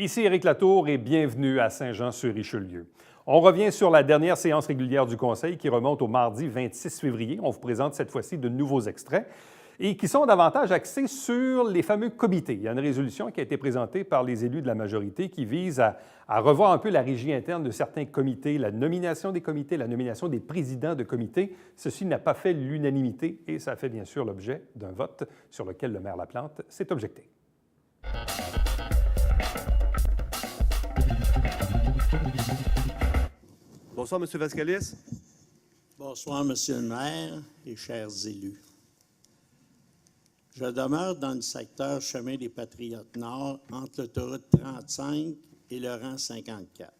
Ici Éric Latour et bienvenue à Saint-Jean-sur-Richelieu. On revient sur la dernière séance régulière du Conseil qui remonte au mardi 26 février. On vous présente cette fois-ci de nouveaux extraits et qui sont davantage axés sur les fameux comités. Il y a une résolution qui a été présentée par les élus de la majorité qui vise à revoir un peu la régie interne de certains comités, la nomination des comités, la nomination des présidents de comités. Ceci n'a pas fait l'unanimité et ça a fait bien sûr l'objet d'un vote sur lequel le maire Laplante s'est objecté. Bonsoir, M. Vascalis. Bonsoir, Monsieur le maire et chers élus. Je demeure dans le secteur Chemin des Patriotes Nord, entre l'autoroute 35 et le rang 54.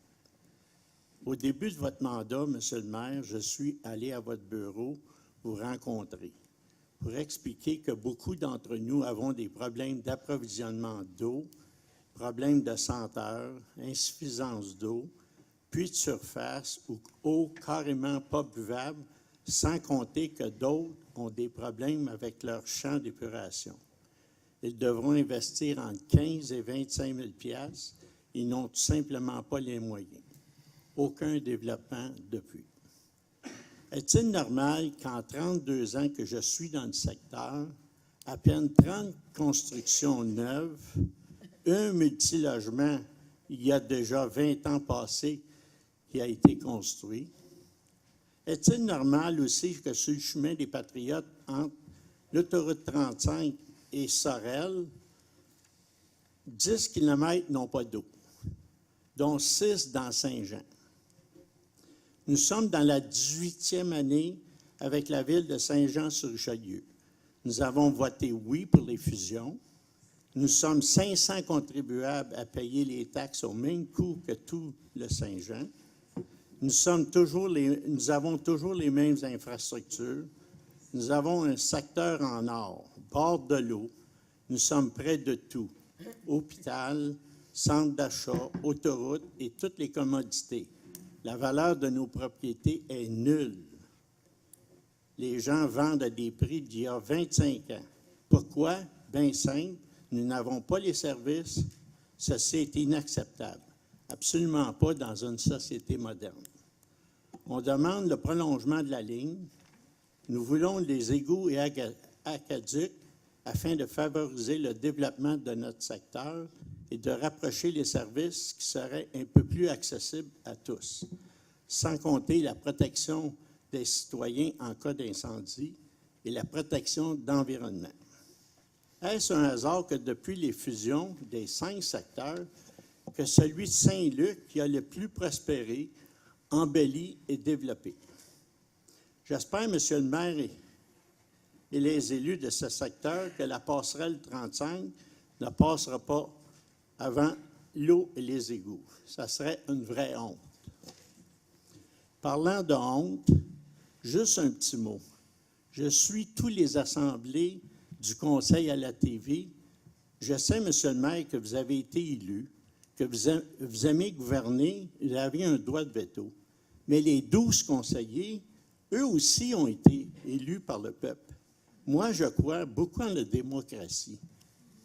Au début de votre mandat, Monsieur le maire, je suis allé à votre bureau vous rencontrer pour expliquer que beaucoup d'entre nous avons des problèmes d'approvisionnement d'eau, problèmes de senteur, insuffisance d'eau, puits de surface ou eau carrément pas buvable, sans compter que d'autres ont des problèmes avec leur champ d'épuration. Ils devront investir entre 15 et 25 000 $. Ils n'ont tout simplement pas les moyens. Aucun développement depuis. Est-il normal qu'en 32 ans que je suis dans le secteur, à peine 30 constructions neuves, un multilogement, il y a déjà 20 ans passés, qui a été construit. Est-il normal aussi que sur le chemin des Patriotes, entre l'autoroute 35 et Sorel, 10 km n'ont pas d'eau, dont 6 dans Saint-Jean. Nous sommes dans la 18e année avec la ville de Saint-Jean-sur-Richelieu. Nous avons voté oui pour les fusions. Nous sommes 500 contribuables à payer les taxes au même coût que tout le Saint-Jean. Nous avons toujours les mêmes infrastructures. Nous avons un secteur en or, bord de l'eau. Nous sommes près de tout. Hôpital, centre d'achat, autoroute et toutes les commodités. La valeur de nos propriétés est nulle. Les gens vendent à des prix d'il y a 25 ans. Pourquoi? Bien simple, nous n'avons pas les services. Ceci est inacceptable. Absolument pas dans une société moderne. On demande le prolongement de la ligne. Nous voulons des égouts et aqueducs afin de favoriser le développement de notre secteur et de rapprocher les services qui seraient un peu plus accessibles à tous, sans compter la protection des citoyens en cas d'incendie et la protection de l'environnement. Est-ce un hasard que depuis les fusions des 5 secteurs, que celui de Saint-Luc qui a le plus prospéré, embelli et développé? J'espère, Monsieur le maire et les élus de ce secteur, que la passerelle 35 ne passera pas avant l'eau et les égouts. Ça serait une vraie honte. Parlant de honte, juste un petit mot. Je suis tous les assemblées du Conseil à la TV. Je sais, Monsieur le maire, que vous avez été élu, que vous aimez gouverner, vous avez un droit de veto. Mais les 12 conseillers, eux aussi ont été élus par le peuple. Moi, je crois beaucoup en la démocratie.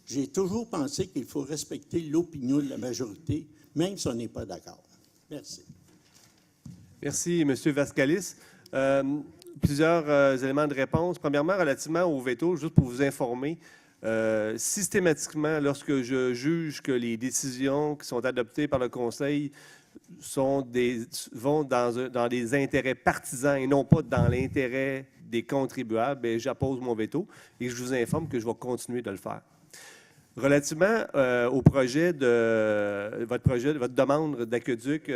J'ai toujours pensé qu'il faut respecter l'opinion de la majorité, même si on n'est pas d'accord. Merci. Merci, M. Vascalis. Plusieurs éléments de réponse. Premièrement, relativement au veto, juste pour vous informer, systématiquement, lorsque je juge que les décisions qui sont adoptées par le Conseil vont dans des intérêts partisans et non pas dans l'intérêt des contribuables, bien, j'appose mon veto et je vous informe que je vais continuer de le faire. Relativement au votre demande d'aqueduc,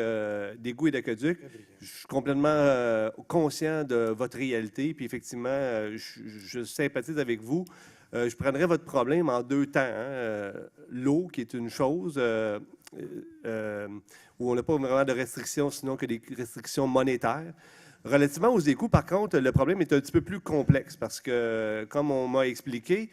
d'égouts et d'aqueduc, je suis complètement conscient de votre réalité, puis effectivement, je sympathise avec vous. Je prendrai votre problème en 2 temps. L'eau, qui est une chose où on n'a pas vraiment de restrictions, sinon que des restrictions monétaires. Relativement aux égouts, par contre, le problème est un petit peu plus complexe parce que, comme on m'a expliqué,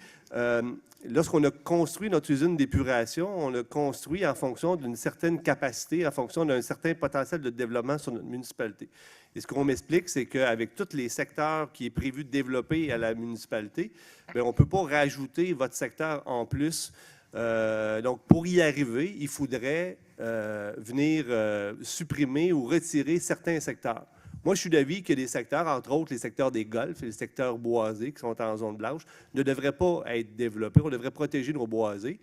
lorsqu'on a construit notre usine d'épuration, on l'a construit en fonction d'une certaine capacité, en fonction d'un certain potentiel de développement sur notre municipalité. Et ce qu'on m'explique, c'est qu'avec tous les secteurs qui est prévu de développer à la municipalité, bien, on ne peut pas rajouter votre secteur en plus Donc, pour y arriver, il faudrait venir supprimer ou retirer certains secteurs. Moi, je suis d'avis que des secteurs, entre autres les secteurs des golfs et les secteurs boisés qui sont en zone blanche, ne devraient pas être développés. On devrait protéger nos boisés.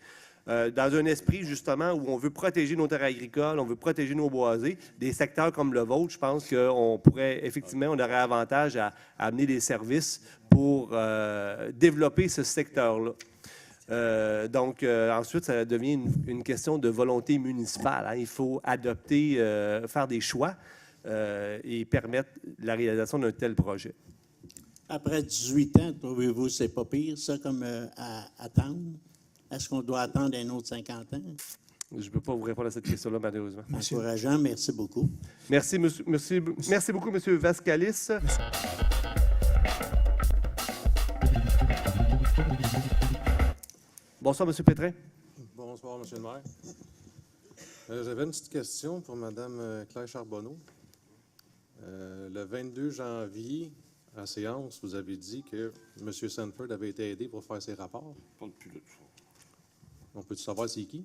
Dans un esprit, justement, où on veut protéger nos terres agricoles, on veut protéger nos boisés, des secteurs comme le vôtre, je pense qu'on pourrait, effectivement, on aurait avantage à amener des services pour développer ce secteur-là. Ensuite, ça devient une question de volonté municipale. Hein. Il faut adopter, faire des choix et permettre la réalisation d'un tel projet. Après 18 ans, trouvez-vous que c'est pas pire, ça, comme à attendre? Est-ce qu'on doit attendre un autre 50 ans? Je ne peux pas vous répondre à cette question-là, malheureusement. Encourageant, merci beaucoup. Merci beaucoup, M. Vascalis. Bonsoir, M. Pétrin. Bonsoir, M. le maire. J'avais une petite question pour Mme Claire Charbonneau. Le 22 janvier, à séance, vous avez dit que M. Sanford avait été aidé pour faire ses rapports. On peut-tu savoir c'est qui?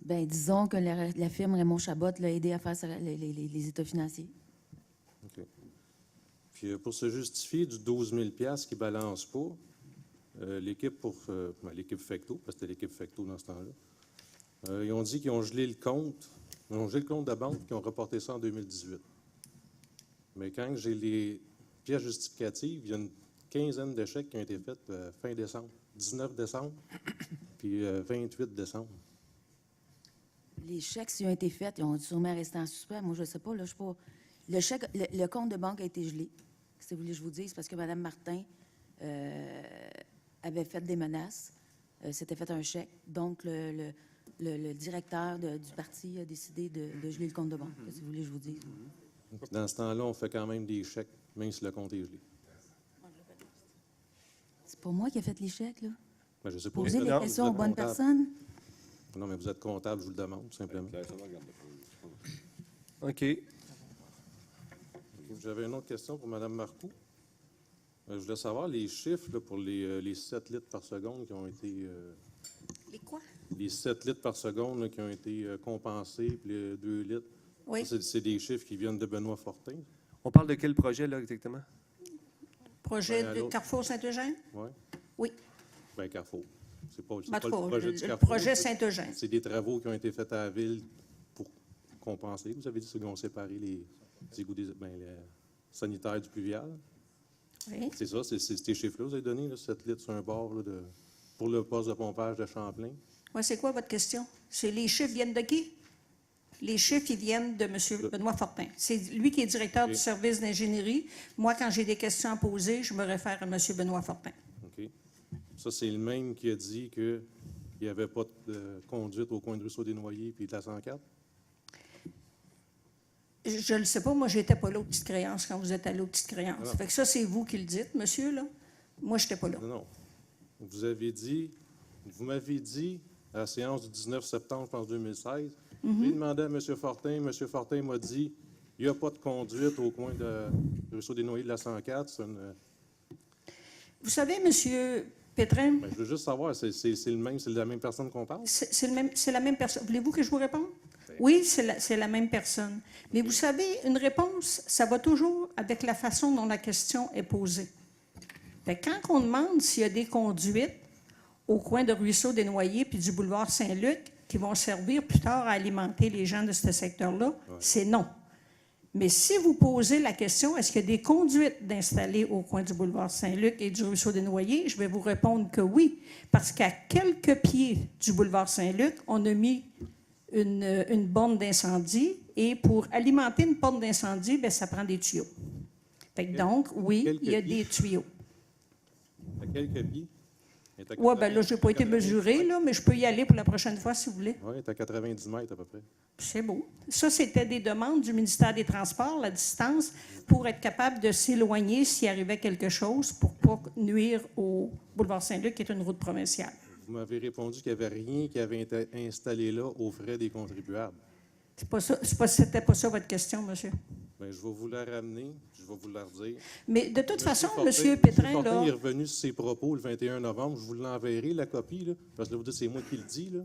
Bien, disons que la firme Raymond Chabot l'a aidé à faire les états financiers. OK. Puis pour se justifier du 12 000 $ qui ne balance pas, l'équipe Fecto, parce que c'était l'équipe Fecto dans ce temps-là, ils ont dit qu'ils ont gelé le compte. Ils ont gelé le compte de banque et qu'ils ont reporté ça en 2018. Mais quand j'ai les pièces justificatives, il y a une quinzaine de chèques qui ont été faits fin décembre. 19 décembre, puis 28 décembre. Les chèques, s'ils ont été faits, ils ont sûrement resté en suspens. Moi, je ne sais pas. Là, je sais pas. Le chèque, le compte de banque a été gelé. Si vous voulez que je vous dise, parce que Mme Martin avait fait des menaces. S'était fait un chèque. Donc, le directeur du parti a décidé de geler le compte de banque. Si vous voulez que je vous dise. Dans ce temps-là, on fait quand même des chèques, même si le compte est gelé. C'est pas moi qui ai fait les chèques, là. Ben, je sais pas. Posez les questions aux bonnes personnes. Non, mais vous êtes comptable, je vous le demande, tout simplement. OK. J'avais une autre question pour Mme Marcoux. Je voulais savoir les chiffres là, pour les 7 litres par seconde qui ont été... Les quoi? Les 7 litres par seconde là, qui ont été compensés, puis les 2 litres. Oui. Ça, c'est des chiffres qui viennent de Benoît Fortin. On parle de quel projet, là, exactement? Projet Ben, de Carrefour Saint-Eugène? Oui. Oui. Bien, Carrefour. C'est pas, En pas tout le cas, projet du le Carrefour. projet Saint-Eugène. C'est des travaux qui ont été faits à la ville pour compenser. Vous avez dit qu'ils ont séparé les égouts les sanitaires du pluvial. Oui. C'est ça, c'est ces chiffres-là que vous avez donnés, là, 7 litres sur un bord là, pour le poste de pompage de Champlain. Ouais, c'est quoi votre question? Les chiffres viennent de qui? Les chiffres, ils viennent de M. Benoît Fortin. C'est lui qui est directeur du service d'ingénierie. Moi, quand j'ai des questions à poser, je me réfère à M. Benoît Fortin. OK. Ça, c'est le même qui a dit qu'il n'y avait pas de conduite au coin de Ruisseau des Noyers puis de la 104? Je ne le sais pas. Moi, je n'étais pas là aux petites créances quand vous êtes allé aux petites créances. Ah. Fait que ça, c'est vous qui le dites, monsieur, là. Moi, je n'étais pas là. Non, non. Vous m'avez dit, à la séance du 19 septembre, je pense, 2016, j'ai demandé à M. Fortin. M. Fortin m'a dit, il n'y a pas de conduite au coin de Ruisseau des Noyers de la 104. Vous savez, monsieur Pétrin, Ben, je veux juste savoir, c'est la même personne qu'on parle? c'est la même personne. Voulez-vous que je vous réponde? Oui, c'est la même personne. Mais vous savez, une réponse, ça va toujours avec la façon dont la question est posée. Fait que quand on demande s'il y a des conduites au coin de Ruisseau des Noyers puis du boulevard Saint-Luc qui vont servir plus tard à alimenter les gens de ce secteur-là, c'est non. Mais si vous posez la question, est-ce qu'il y a des conduites d'installer au coin du boulevard Saint-Luc et du Ruisseau des Noyers, je vais vous répondre que oui, parce qu'à quelques pieds du boulevard Saint-Luc, on a mis une borne d'incendie et pour alimenter une borne d'incendie, bien, ça prend des tuyaux. Fait que donc, oui, il y a des tuyaux. À quelques pieds? Oui, bien là, je n'ai pas été mesuré, là, mais je peux y aller pour la prochaine fois, si vous voulez. Oui, c'est à 90 mètres à peu près. C'est beau. Ça, c'était des demandes du ministère des Transports, la distance, pour être capable de s'éloigner s'il arrivait quelque chose, pour ne pas nuire au boulevard Saint-Luc, qui est une route provinciale. Vous m'avez répondu qu'il n'y avait rien qui avait été installé là aux frais des contribuables. C'était pas ça votre question, monsieur. Bien, je vais vous la ramener, je vais vous la redire. Mais de toute façon, Fortin- M. Pétrin, Fortin là, est revenu sur ses propos le 21 novembre. Je vous l'enverrai, la copie, là, parce que là, vous dites c'est moi qui le dis, là,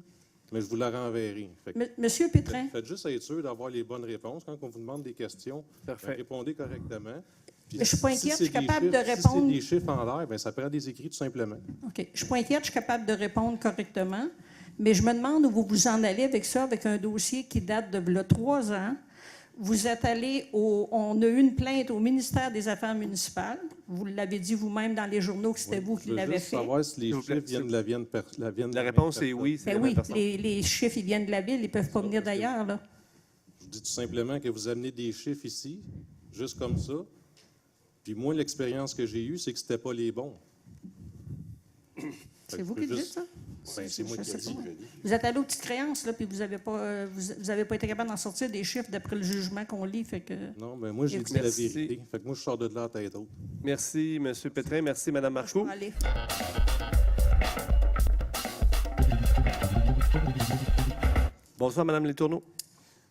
mais je vous la renverrai. Fait que M. Pétrin, faites juste être sûr d'avoir les bonnes réponses. Quand on vous demande des questions, Parfait. répondez correctement. Puis Mais je suis pas si inquiète, c'est je suis des capable chiffres- de répondre. Si c'est des chiffres en l'air, bien, ça prend des écrits tout simplement. OK. Je suis pas inquiète, je suis capable de répondre correctement, mais je me demande où vous vous en allez avec ça, avec un dossier qui date de là, 3 ans. Vous êtes allé on a eu une plainte au ministère des Affaires municipales. Vous l'avez dit vous-même dans les journaux que c'était Oui. vous qui Je veux l'avez juste fait. savoir si les S'il vous plaît, chiffres viennent de la vienne La réponse est oui, c'est Ben la oui, même personne. les chiffres, ils viennent de la ville, ils ne peuvent pas venir d'ailleurs, là. Je vous dis tout simplement que vous amenez des chiffres ici, juste comme ça. Puis moi, l'expérience que j'ai eue, c'est que c'était pas les bons. C'est vous qui le dites, ça? Ben, c'est moi Je qui sais le dis. pas. Vous êtes allé aux petites créances, là, puis vous n'avez pas, vous avez pas été capable d'en sortir des chiffres d'après le jugement qu'on lit, fait que... Non, mais moi, j'ai dit la Merci. vérité. Fait que moi, je sors de là à tête haute. Merci, M. Pétrin. Merci, Mme Marcoux. Allez. Bonsoir, Mme Letourneau.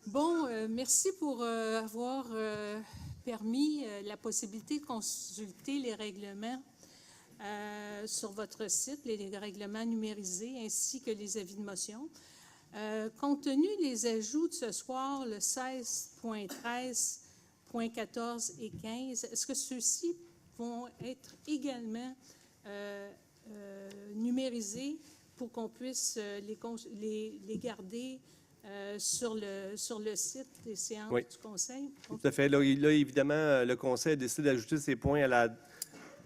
Bon, merci pour avoir permis la possibilité de consulter les règlements sur votre site, les règlements numérisés ainsi que les avis de motion. Compte tenu des ajouts de ce soir, le 16.13.14 et 15, est-ce que ceux-ci vont être également numérisés pour qu'on puisse les garder sur le site des séances Oui. du Conseil? Tout à fait. Là, évidemment, le Conseil a décidé d'ajouter ces points à la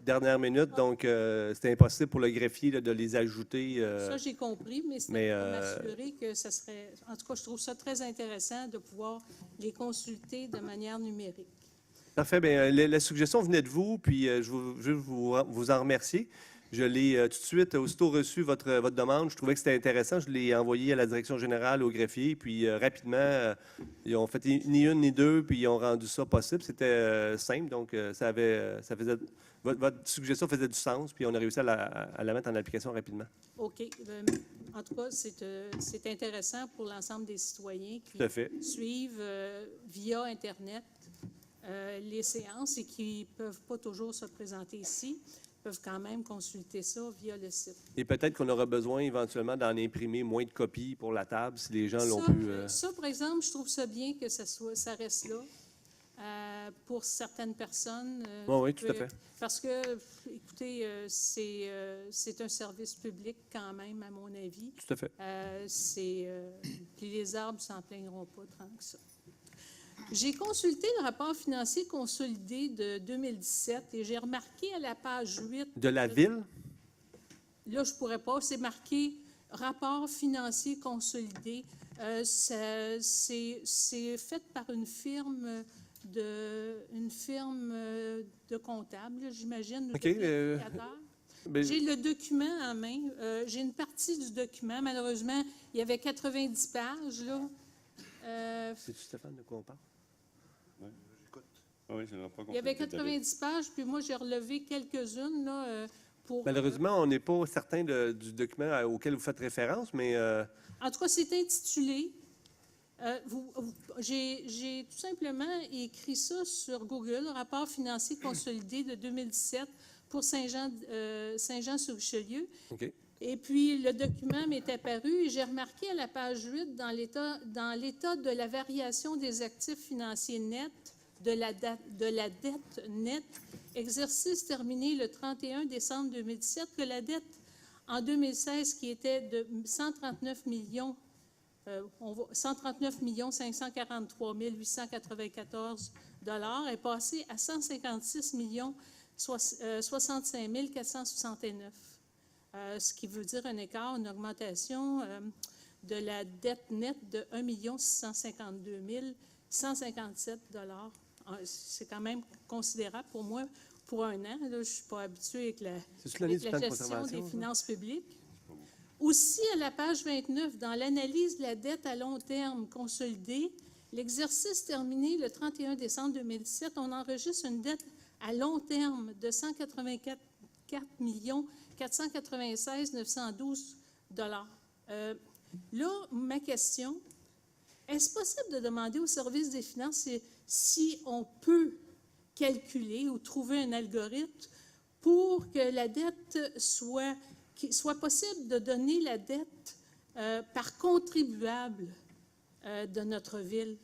dernière minute, donc c'était impossible pour le greffier là, de les ajouter. Ça, j'ai compris, mais mais, c'était pour m'assurer que ça serait... En tout cas, je trouve ça très intéressant de pouvoir les consulter de manière numérique. Parfait. Bien, la suggestion venait de vous, puis je veux vous en remercier. Je l'ai tout de suite, aussitôt reçu votre demande. Je trouvais que c'était intéressant. Je l'ai envoyé à la direction générale, au greffier, puis rapidement, ils ont fait ni une ni deux, puis ils ont rendu ça possible. C'était simple, donc ça faisait... Votre suggestion faisait du sens, puis on a réussi à la mettre en application rapidement. OK. En tout cas, c'est intéressant pour l'ensemble des citoyens qui Tout à fait. suivent via Internet les séances et qui ne peuvent pas toujours se présenter ici, peuvent quand même consulter ça via le site. Et peut-être qu'on aura besoin éventuellement d'en imprimer moins de copies pour la table, si les gens l'ont pu... Ça, par exemple, je trouve ça bien que ça reste là. Pour certaines personnes. Oui, tout à fait. Parce que, écoutez, c'est un service public quand même, à mon avis. Tout à fait. Puis les arbres ne s'en plaindront pas tant que ça. J'ai consulté le rapport financier consolidé de 2017 et j'ai remarqué à la page 8... De la ville? Là, je ne pourrais pas. C'est marqué « Rapport financier consolidé ». C'est fait par une firme de comptables, j'imagine. OK. J'ai le document en main. J'ai une partie du document. Malheureusement, il y avait 90 pages. Là. C'est-tu Stéphane de quoi on parle? Oui, c'est le rapport Il y avait consolidé. 90 pages, puis moi, j'ai relevé quelques-unes là, pour... Malheureusement, on n'est pas certain du document auquel vous faites référence, mais... En tout cas, c'est intitulé. J'ai tout simplement écrit ça sur Google, rapport financier consolidé de 2017 pour Saint-Jean-sur-Richelieu. OK. Et puis, le document m'est apparu et j'ai remarqué à la page 8, dans l'état de la variation des actifs financiers nets, de la dette nette, exercice terminé le 31 décembre 2017, que la dette en 2016, qui était de 139 543 894 $ est passée à 156 65 469 ce qui veut dire un écart, une augmentation de la dette nette de 1 652 157 $. C'est quand même considérable pour moi pour un an. Là, je ne suis pas habituée avec la l'année du plan de gestion conservation, des ça? finances publiques. Aussi, à la page 29, dans l'analyse de la dette à long terme consolidée, l'exercice terminé le 31 décembre 2017, on enregistre une dette à long terme de 184 496 912 $. Là, ma question, est-ce possible de demander au service des finances si on peut calculer ou trouver un algorithme pour que la dette qu'il soit possible de donner la dette par contribuable de notre ville?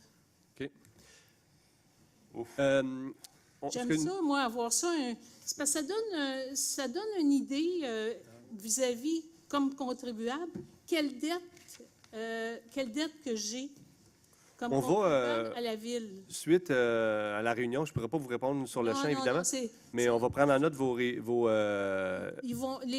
OK. J'aime ça, moi, avoir ça. C'est parce que ça donne une idée vis-à-vis, comme contribuable, quelle dette que j'ai comme On va, contribuable à la ville. Suite à la réunion, je ne pourrais pas vous répondre sur le champ, évidemment, mais on va prendre en note vos les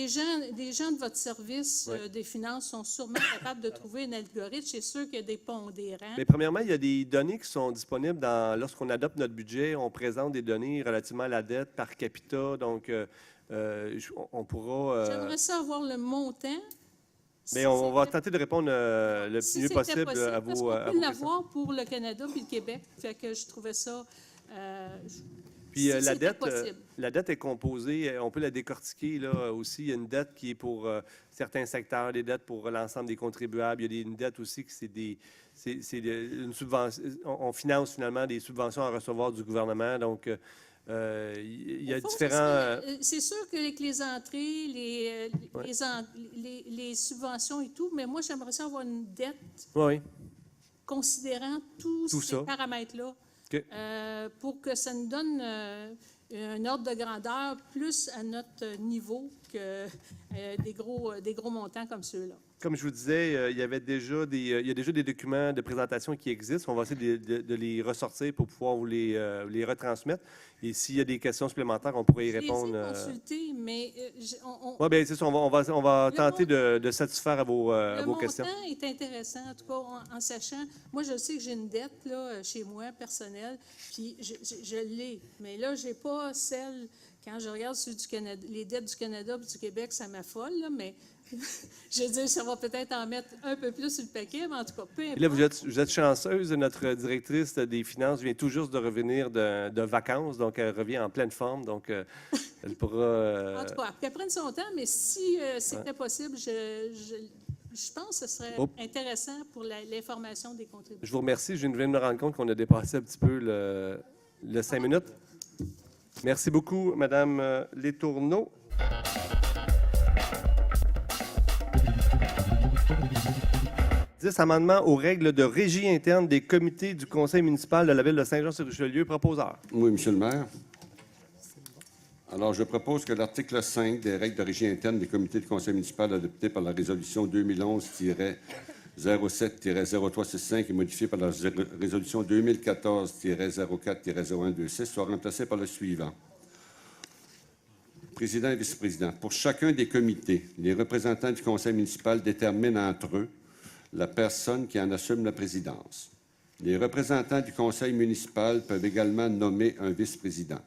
gens de votre service des finances sont sûrement capables de trouver un algorithme. C'est sûr qu'il y a des pondérants. Mais premièrement, il y a des données qui sont disponibles lorsqu'on adopte notre budget. On présente des données relativement à la dette par capita. Donc, on pourra. J'aimerais ça avoir le montant. Mais on va tenter de répondre le si mieux c'était possible à parce vos qu'on peut questions. l'avoir pour le Canada puis le Québec. Fait que je trouvais ça. Puis si la c'était dette, possible. la dette est composée, on peut la décortiquer là aussi. Il y a une dette qui est pour certains secteurs, des dettes pour l'ensemble des contribuables. Il y a une dette aussi qui c'est une subvention. On finance finalement des subventions à recevoir du gouvernement. Donc il y a Au fond, différents. c'est sûr qu'avec les entrées, les subventions et tout, mais moi, j'aimerais ça avoir une dette Oui. considérant tous Tout ces ça. paramètres-là OK. pour que ça nous donne un ordre de grandeur plus à notre niveau que des gros montants comme ceux-là. Comme je vous disais, il y a déjà des documents de présentation qui existent. On va essayer de les ressortir pour pouvoir vous les retransmettre. Et s'il y a des questions supplémentaires, on pourrait y répondre. Je les ai consultés, mais Oui, bien, c'est ça. On va tenter de satisfaire à vos questions. Le montant est intéressant, en tout cas, en sachant. Moi, je sais que j'ai une dette là, chez moi, personnelle, puis je l'ai. Mais là, je n'ai pas celle. Quand je regarde ceux du Canada, les dettes du Canada et du Québec, ça m'affole, là, mais je veux dire, ça va peut-être en mettre un peu plus sur le paquet, mais en tout cas, peu importe. Et là, vous êtes chanceuse. Notre directrice des finances vient tout juste de revenir de vacances, donc elle revient en pleine forme. Donc, elle pourra. En tout cas, qu'elle prenne son temps, mais si c'était possible, je pense que ce serait intéressant pour l'information des contributeurs. Je vous remercie. Je viens de me rendre compte qu'on a dépassé un petit peu le 5 minutes. Merci beaucoup, Mme Letourneau. Amendement aux règles de régie interne des comités du conseil municipal de la ville de Saint-Jean-sur-Richelieu. Proposeur. Oui, Monsieur le maire. Alors, je propose que l'article 5 des règles de régie interne des comités du conseil municipal adopté par la résolution 2011-07-0365 et modifié par la résolution 2014-04-0126 soit remplacé par le suivant. Président et vice-président, pour chacun des comités, les représentants du conseil municipal déterminent entre eux la personne qui en assume la présidence. Les représentants du conseil municipal peuvent également nommer un vice-président.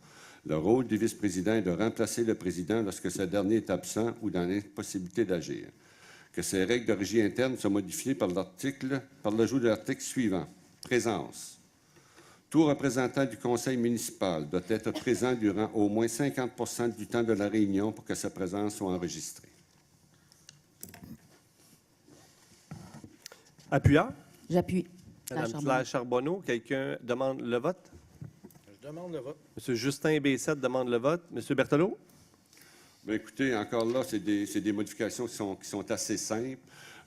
Le rôle du vice-président est de remplacer le président lorsque ce dernier est absent ou dans l'impossibilité d'agir. Que ces règles de régie interne soient modifiées par l'ajout de l'article suivant. Présence. Tout représentant du conseil municipal doit être présent durant au moins 50 du temps de la réunion pour que sa présence soit enregistrée. Appuyeur. J'appuie. Mme Claire Charbonneau. Quelqu'un demande le vote? Je demande le vote. M. Justin Bessette demande le vote. M. Berthelot? Bien, écoutez, encore là, c'est des modifications qui sont assez simples.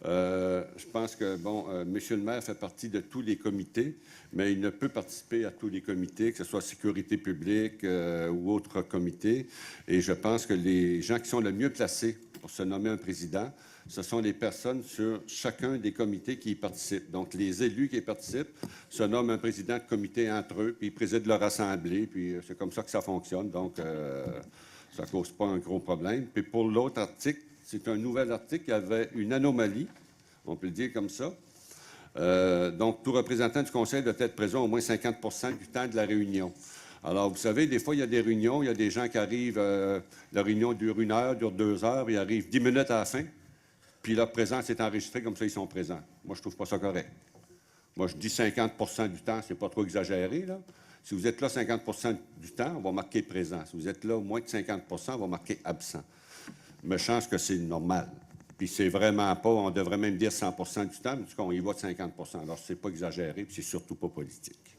Je pense que, M. le maire fait partie de tous les comités, mais il ne peut participer à tous les comités, que ce soit sécurité publique ou autres comités. Et je pense que les gens qui sont le mieux placés pour se nommer un président, ce sont les personnes sur chacun des comités qui y participent. Donc, les élus qui y participent se nomment un président de comité entre eux, puis ils président leur assemblée, puis c'est comme ça que ça fonctionne. Donc, ça ne cause pas un gros problème. Puis pour l'autre article, c'est un nouvel article qui avait une anomalie, on peut le dire comme ça. Donc, tout représentant du conseil doit être présent au moins 50 du temps de la réunion. Alors, vous savez, des fois, il y a des réunions, il y a des gens qui arrivent, la réunion dure 1 heure, dure 2 heures, ils arrivent 10 minutes à la fin, puis leur présence est enregistrée, comme ça, ils sont présents. Moi, je trouve pas ça correct. Moi, je dis 50 du temps, c'est pas trop exagéré, là. Si vous êtes là 50 du temps, on va marquer présent. Si vous êtes là moins de 50 on va marquer absent. Mais je pense que c'est normal. Puis c'est vraiment pas, on devrait même dire 100 du temps, mais en tout cas, on y va de 50 alors c'est pas exagéré, puis c'est surtout pas politique.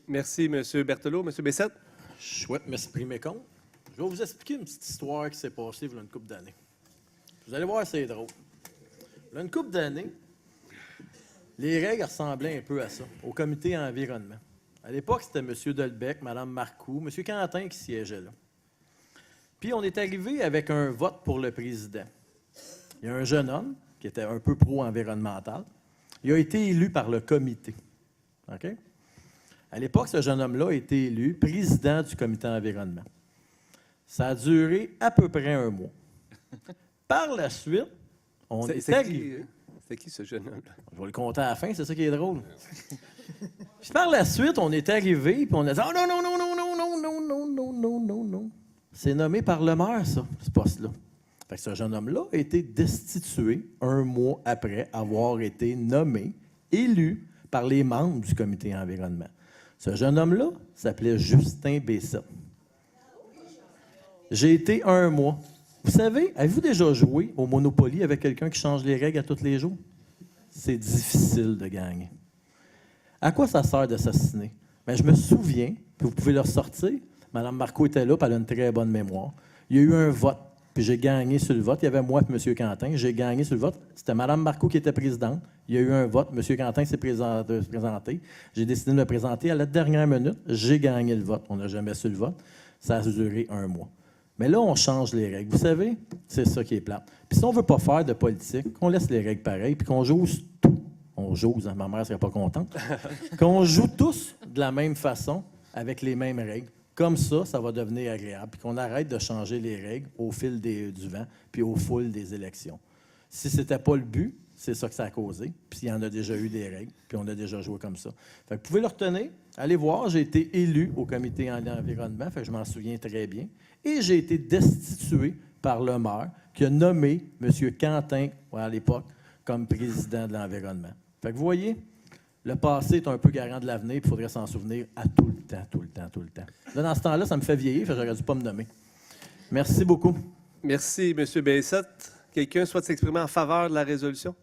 Merci, M. Berthelot. M. Bessette? Je souhaite m'exprimer contre. Je vais vous expliquer une petite histoire qui s'est passée il y a une couple d'années. Vous allez voir, c'est drôle. Il y a une couple d'années, les règles ressemblaient un peu à ça, au comité environnement. À l'époque, c'était M. Delbecq, Mme Marcoux, M. Quentin qui siégeait là. Puis on est arrivé avec un vote pour le président. Il y a un jeune homme qui était un peu pro-environnemental. Il a été élu par le comité. OK? À l'époque, ce jeune homme-là a été élu président du comité environnement. Ça a duré à peu près un mois. Par la suite, on est arrivé... C'est qui ce jeune homme-là? Je vais le compter à la fin, c'est ça qui est drôle. Puis par la suite, on est arrivé, puis on a dit « Oh non, non, non, non, non, non, non, non, non, non, non, non. » C'est nommé par le maire, ça, ce poste-là. Fait que ce jeune homme-là a été destitué un mois après avoir été nommé, élu par les membres du comité environnement. Ce jeune homme-là s'appelait Justin Bessette. J'ai été un mois. Vous savez, avez-vous déjà joué au Monopoly avec quelqu'un qui change les règles à tous les jours? C'est difficile de gagner. À quoi ça sert d'assassiner? Bien, je me souviens, puis vous pouvez le ressortir, Mme Marcoux était là, puis elle a une très bonne mémoire. Il y a eu un vote, puis j'ai gagné sur le vote. Il y avait moi et M. Quentin. J'ai gagné sur le vote. C'était Mme Marcoux qui était présidente. Il y a eu un vote. M. Quentin s'est présenté. J'ai décidé de me présenter à la dernière minute. J'ai gagné le vote. On n'a jamais su le vote. Ça a duré un mois. Mais là, on change les règles. Vous savez, c'est ça qui est plate. Puis si on ne veut pas faire de politique, qu'on laisse les règles pareilles, puis qu'on joue tout. On joue, hein, ma mère ne serait pas contente. Qu'on joue tous de la même façon, avec les mêmes règles. Comme ça, ça va devenir agréable. Puis qu'on arrête de changer les règles au fil du vent, puis au fil des élections. Si ce n'était pas le but, c'est ça que ça a causé. Puis il y en a déjà eu des règles, puis on a déjà joué comme ça. Fait que vous pouvez le retenir. Allez voir, j'ai été élu au comité environnement, fait que je m'en souviens très bien. Et j'ai été destitué par le maire qui a nommé M. Quentin, à l'époque, comme président de l'environnement. Fait que vous voyez, le passé est un peu garant de l'avenir, puis il faudrait s'en souvenir à tout le temps, tout le temps, tout le temps. Là, dans ce temps-là, ça me fait vieillir, fait que j'aurais dû pas me nommer. Merci beaucoup. Merci, M. Bessette. Quelqu'un souhaite s'exprimer en faveur de la résolution?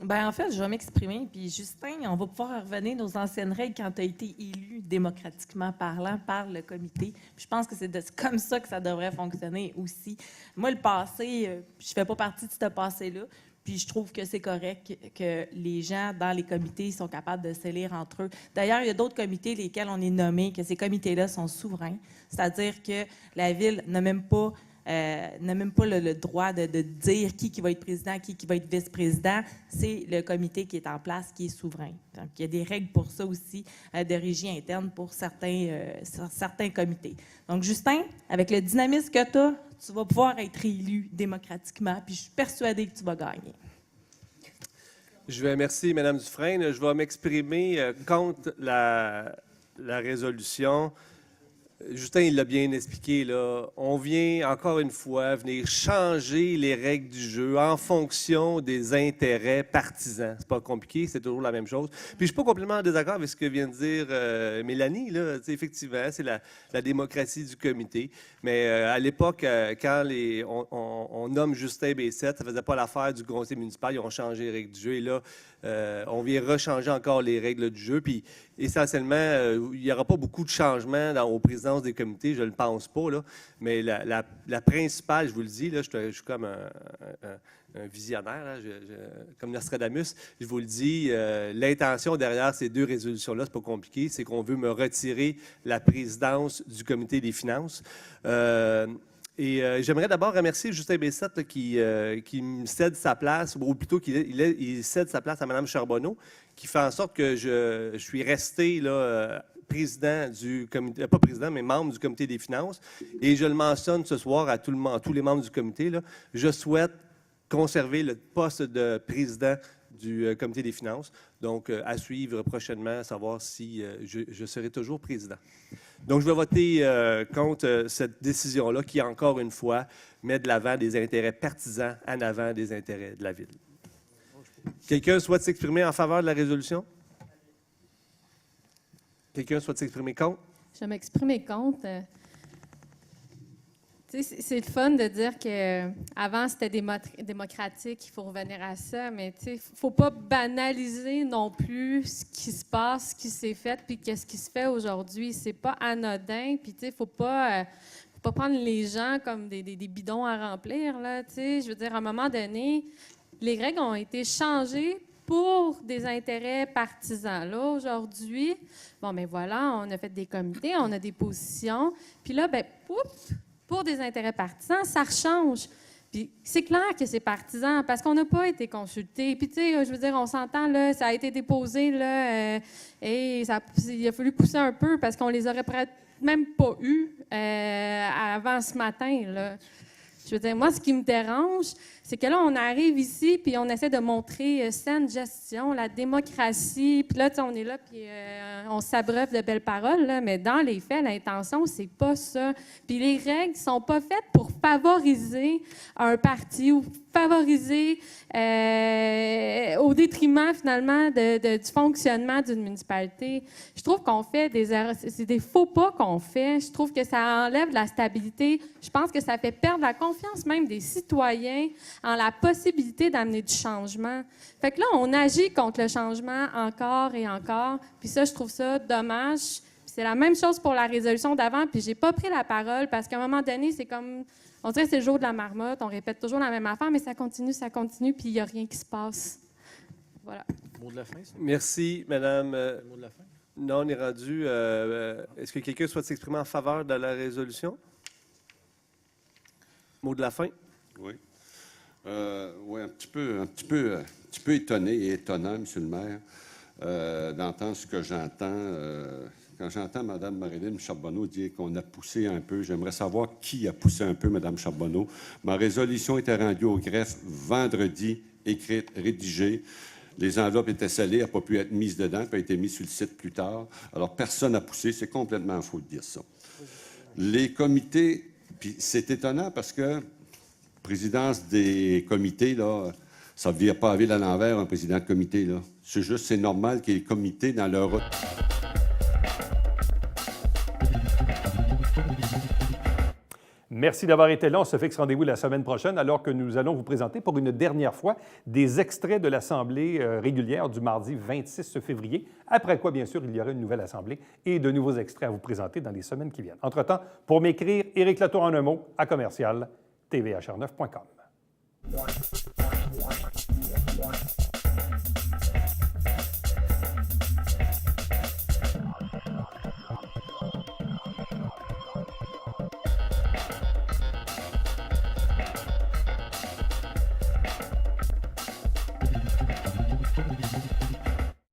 Bien, en fait, je vais m'exprimer. Puis, Justin, on va pouvoir revenir aux anciennes règles quand tu as été élu démocratiquement parlant par le comité. Puis, je pense que c'est comme ça que ça devrait fonctionner aussi. Moi, le passé, je ne fais pas partie de ce passé-là. Puis je trouve que c'est correct que les gens dans les comités sont capables de s'élire entre eux. D'ailleurs, il y a d'autres comités lesquels on est nommé, que ces comités-là sont souverains. C'est-à-dire que la Ville n'a même pas le droit de dire qui va être président, qui va être vice-président. C'est le comité qui est en place qui est souverain. Donc, il y a des règles pour ça aussi, de régie interne pour certains comités. Donc, Justin, avec le dynamisme que tu vas pouvoir être élu démocratiquement, puis je suis persuadée que tu vas gagner. Merci, Mme Dufresne. Je vais m'exprimer contre la résolution. Justin, il l'a bien expliqué, là. On vient, encore une fois, venir changer les règles du jeu en fonction des intérêts partisans. C'est pas compliqué, c'est toujours la même chose. Puis je suis pas complètement en désaccord avec ce que vient de dire Mélanie, là. Effectivement, c'est la démocratie du comité. Mais à l'époque, quand on nomme Justin Bessette, ça faisait pas l'affaire du conseil municipal, ils ont changé les règles du jeu. Et là, on vient rechanger encore les règles du jeu. Puis essentiellement, il n'y aura pas beaucoup de changements aux présidences des comités, je ne le pense pas, là. Mais la principale, je vous le dis, là, je suis comme un visionnaire, là, comme Nostradamus, je vous le dis, l'intention derrière ces deux résolutions-là, c'est pas compliqué, c'est qu'on veut me retirer la présidence du comité des finances. J'aimerais d'abord remercier Justin Bessette là, qui me cède sa place, ou plutôt qu'il cède sa place à Mme Charbonneau, qui fait en sorte que je suis resté là, président du comité, pas président, mais membre du comité des finances. Et je le mentionne ce soir à tous les membres du comité, là, je souhaite conserver le poste de président du comité des finances. Donc, à suivre prochainement, savoir si je serai toujours président. Donc, je vais voter contre cette décision-là qui, encore une fois, met de l'avant des intérêts partisans en avant des intérêts de la Ville. Quelqu'un souhaite s'exprimer en faveur de la résolution? Quelqu'un souhaite s'exprimer contre? Je vais m'exprimer contre. C'est le fun de dire qu'avant, c'était démocratique, il faut revenir à ça, mais il ne faut pas banaliser non plus ce qui se passe, ce qui s'est fait, puis qu'est-ce qui se fait aujourd'hui. C'est pas anodin, puis il ne faut pas prendre les gens comme des bidons à remplir. Là, je veux dire, à un moment donné, les règles ont été changées pour des intérêts partisans. Là, aujourd'hui, voilà, on a fait des comités, on a des positions, puis là, pour des intérêts partisans, ça rechange. Puis c'est clair que c'est partisan parce qu'on n'a pas été consulté. Puis, je veux dire, on s'entend, là, ça a été déposé, là, et il a fallu pousser un peu parce qu'on les aurait même pas eus avant ce matin, là. Je veux dire, moi, ce qui me dérange, c'est que là, on arrive ici, puis on essaie de montrer saine gestion, la démocratie, puis là, on est là, puis on s'abreuve de belles paroles, là, mais dans les faits, l'intention, c'est pas ça. Puis les règles sont pas faites pour favoriser un parti ou favoriser au détriment, finalement, du fonctionnement d'une municipalité. Je trouve qu'on fait des erreurs, c'est des faux pas qu'on fait. Je trouve que ça enlève de la stabilité. Je pense que ça fait perdre la confiance même des citoyens en la possibilité d'amener du changement. Fait que là, on agit contre le changement encore et encore. Puis ça, je trouve ça dommage. Puis c'est la même chose pour la résolution d'avant. Puis j'ai pas pris la parole parce qu'à un moment donné, c'est comme... On dirait que c'est le jour de la marmotte. On répète toujours la même affaire, mais ça continue, puis il n'y a rien qui se passe. Voilà. Mot de la fin, ça? Merci, Madame. Mot de la fin? Non, on est rendu... Est-ce que quelqu'un souhaite s'exprimer en faveur de la résolution? Mot de la fin? Oui. Oui, un petit peu étonné et étonnant, M. le maire, d'entendre ce que j'entends. Quand j'entends Mme Marilyn Charbonneau dire qu'on a poussé un peu, j'aimerais savoir qui a poussé un peu Mme Charbonneau. Ma résolution était rendue au greffe vendredi, écrite, rédigée. Les enveloppes étaient scellées, n'a pas pu être mise dedans, puis a été mise sur le site plus tard. Alors, personne n'a poussé, c'est complètement faux de dire ça. Les comités, puis c'est étonnant parce que présidence des comités, là, ça ne vire pas à ville à l'envers, un président de comité, là. C'est juste, c'est normal qu'il y ait des comités dans leur... Merci d'avoir été là. On se fixe rendez-vous la semaine prochaine alors que nous allons vous présenter pour une dernière fois des extraits de l'Assemblée régulière du mardi 26 février. Après quoi, bien sûr, il y aura une nouvelle Assemblée et de nouveaux extraits à vous présenter dans les semaines qui viennent. Entre-temps, pour m'écrire, Éric Latour en un mot à commercial tvhr9.com.